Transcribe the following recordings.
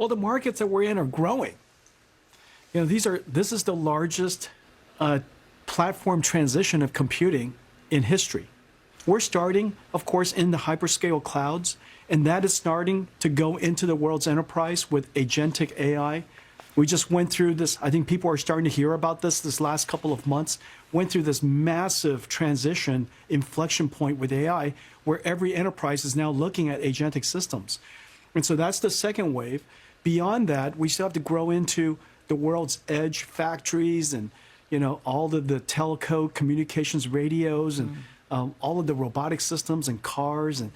Well, the markets that we're in are growing. This is the largest platform transition of computing in history. We're starting, of course, in the hyperscale clouds, and that is starting to go into the world's enterprise with agentic AI. We just went through this. I think people are starting to hear about this last couple of months. Went through this massive transition inflection point with AI, where every enterprise is now looking at agentic systems. And so that's the second wave. Beyond that, we still have to grow into the world's edge factories and all of the telco communications radios and all of the robotic systems and cars and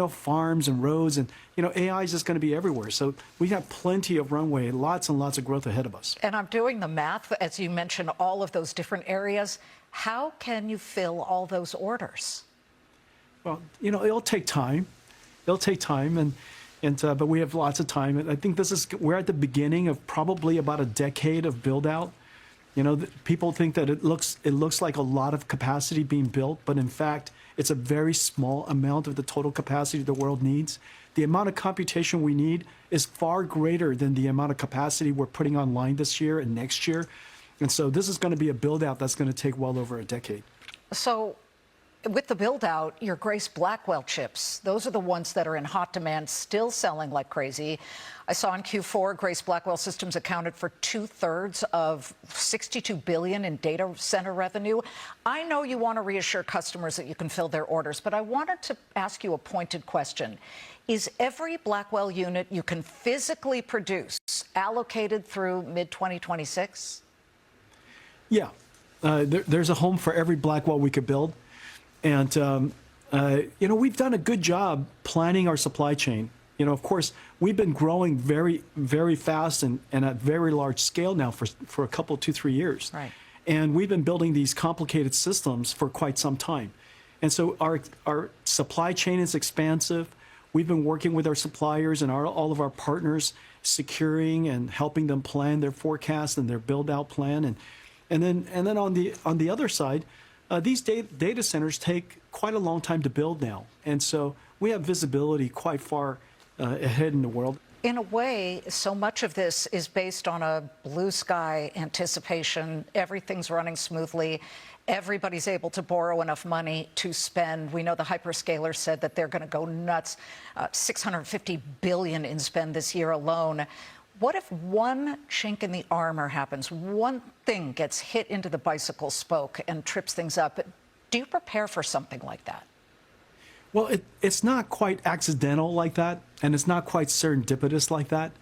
farms and roads, and AI is just going to be everywhere. So we have plenty of runway, lots and lots of growth ahead of us. And I'm doing the math, as you mentioned, all of those different areas. How can you fill all those orders? Well, it'll take time. It'll take time, but we have lots of time. And I think we're at the beginning of probably about a decade of build out. People think that it looks like a lot of capacity being built, but in fact, it's a very small amount of the total capacity the world needs. The amount of computation we need is far greater than the amount of capacity we're putting online this year and next year. And so this is going to be a build out that's going to take well over a decade. So with the build out, your Grace Blackwell chips, those are the ones that are in hot demand, still selling like crazy. I saw in Q4, Grace Blackwell systems accounted for 2/3 of $62 billion in data center revenue. I know you want to reassure customers that you can fill their orders, but I wanted to ask you a pointed question. Is every Blackwell unit you can physically produce allocated through mid-2026? Yeah. There's a home for every Blackwell we could build. And, we've done a good job planning our supply chain. Of course, we've been growing very, very fast and at very large scale now for a couple, 2-3 years. Right. And we've been building these complicated systems for quite some time. And so our supply chain is expansive. We've been working with our suppliers and all of our partners, securing and helping them plan their forecast and their build-out plan. And then on the other side, these data centers take quite a long time to build now. And so we have visibility quite far ahead in the world. In a way, so much of this is based on a blue sky anticipation. Everything's running smoothly. Everybody's able to borrow enough money to spend. We know the hyperscalers said that they're going to go nuts, $650 billion in spend this year alone. What if one chink in the armor happens, one thing gets hit into the bicycle spoke and trips things up? Do you prepare for something like that? Well, it's not quite accidental like that, and it's not quite serendipitous like that.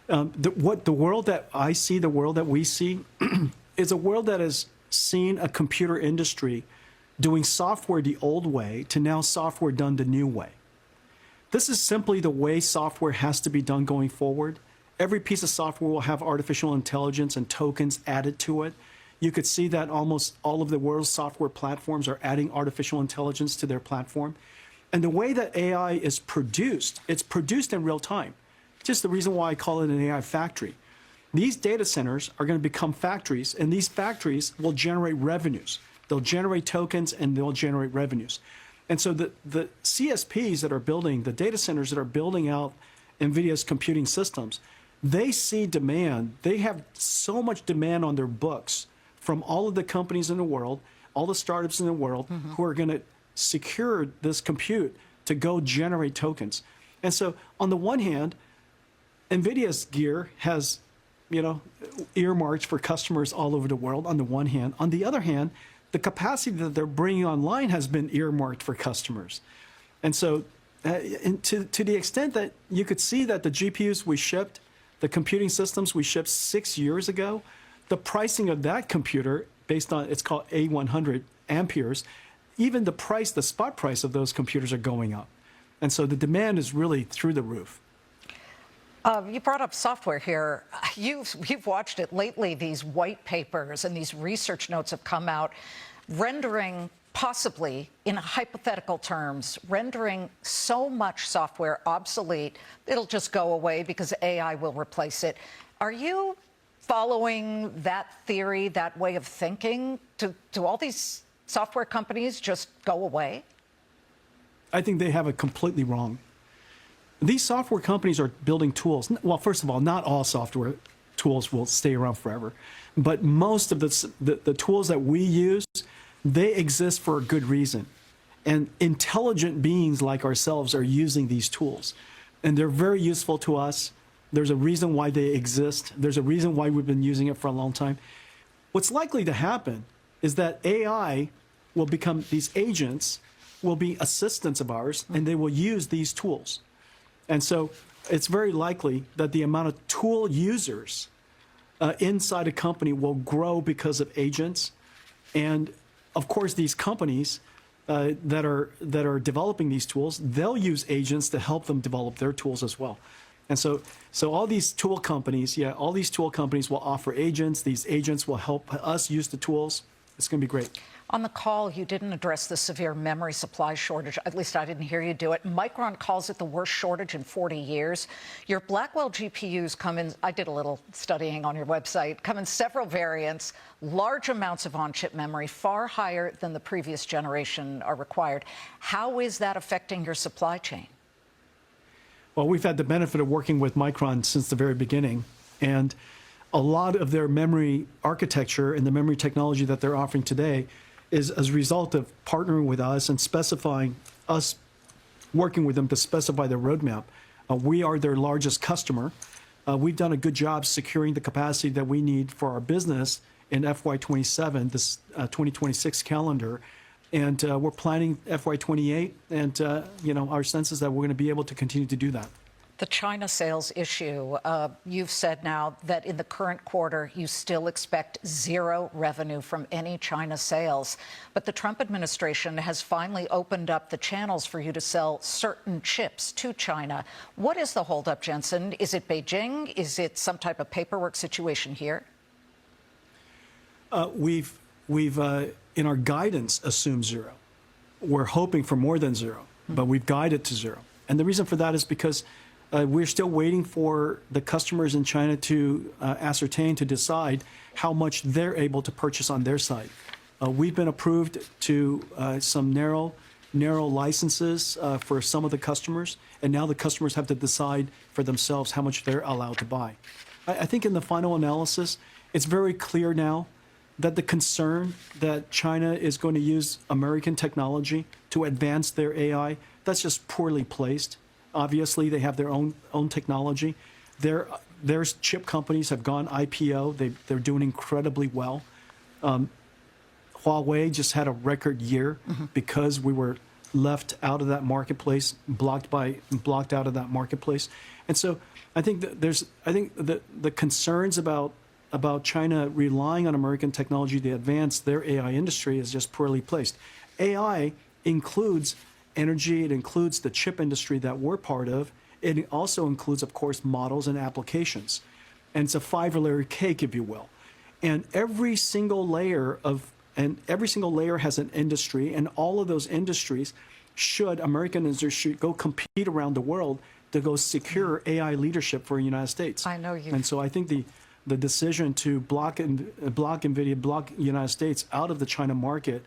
The world that I see, the world that we see, is a world that has seen a computer industry doing software the old way to now software done the new way. This is simply the way software has to be done going forward. Every piece of software will have artificial intelligence and tokens added to it. You could see that almost all of the world's software platforms are adding artificial intelligence to their platform. And the way that AI is produced, it's produced in real time. Just the reason why I call it an AI factory. These data centers are going to become factories, and these factories will generate revenues. They'll generate tokens, and they'll generate revenues. And so the CSPs that are building, the data centers that are building out NVIDIA's computing systems, they see demand. They have so much demand on their books from all of the companies in the world, all the startups in the world who are going to secure this compute to go generate tokens. And so on the one hand, NVIDIA's gear has, earmarked for customers all over the world on the one hand. On the other hand, the capacity that they're bringing online has been earmarked for customers. And so to the extent that you could see that the GPUs we shipped, the computing systems we shipped 6 years ago, the pricing of that computer based on, it's called A100 amperes, even the spot price of those computers are going up. And so the demand is really through the roof. You brought up software here. You've watched it lately. These white papers and these research notes have come out rendering, possibly in hypothetical terms, rendering so much software obsolete, it'll just go away because AI will replace it. Are you following that theory, that way of thinking? Do all these software companies just go away? I think they have it completely wrong. these software companies are building tools. Well, first of all, not all software tools will stay around forever, but most of the tools that we use, they exist for a good reason. And intelligent beings like ourselves are using these tools. And they're very useful to us. There's a reason why they exist. There's a reason why we've been using it for a long time. What's likely to happen is that AI will become, these agents will be assistants of ours, and they will use these tools. And so it's very likely that the amount of tool users inside a company will grow because of agents. And of course, these companies that are developing these tools, they'll use agents to help them develop their tools as well. And so all these tool companies, all these tool companies will offer agents. These agents will help us use the tools. It's going to be great. On the call, you didn't address the severe memory supply shortage. At least I didn't hear you do it. Micron calls it the worst shortage in 40 years. Your Blackwell GPUs come in, I did a little studying on your website, come in several variants, large amounts of on-chip memory, far higher than the previous generation are required. How is that affecting your supply chain? Well, we've had the benefit of working with Micron since the very beginning. And a lot of their memory architecture and the memory technology that they're offering today is as a result of partnering with us and specifying us, working with them to specify their roadmap. We are their largest customer. We've done a good job securing the capacity that we need for our business in FY27, this 2026 calendar. And we're planning FY28, and our sense is that we're going to be able to continue to do that. The China sales issue, you've said now that in the current quarter, you still expect zero revenue from any China sales. But the Trump administration has finally opened up the channels for you to sell certain chips to China. What is the holdup, Jensen? Is it Beijing? Is it some type of paperwork situation here? We've in our guidance assumed zero. We're hoping for more than zero, but we've guided to zero. And the reason for that is because we're still waiting for the customers in China to ascertain, to decide how much they're able to purchase on their side. We've been approved to some narrow licenses for some of the customers, and now the customers have to decide for themselves how much they're allowed to buy. I think in the final analysis, it's very clear now that the concern that China is going to use American technology to advance their AI, that's just poorly placed. Obviously, they have their own technology. Their chip companies have gone IPO. They're doing incredibly well. Huawei just had a record year because we were left out of that marketplace, blocked out of that marketplace. And so I think that the concerns about China relying on American technology to advance their AI industry is just poorly placed. AI includes energy, it includes the chip industry that we're part of. It also includes, of course, models and applications. And it's a five-layer cake, if you will. And every single layer has an industry, and all of those industries American industry should go compete around the world to go secure AI leadership for the United States. I know you. And so I think the decision to block Nvidia, block the United States out of the China market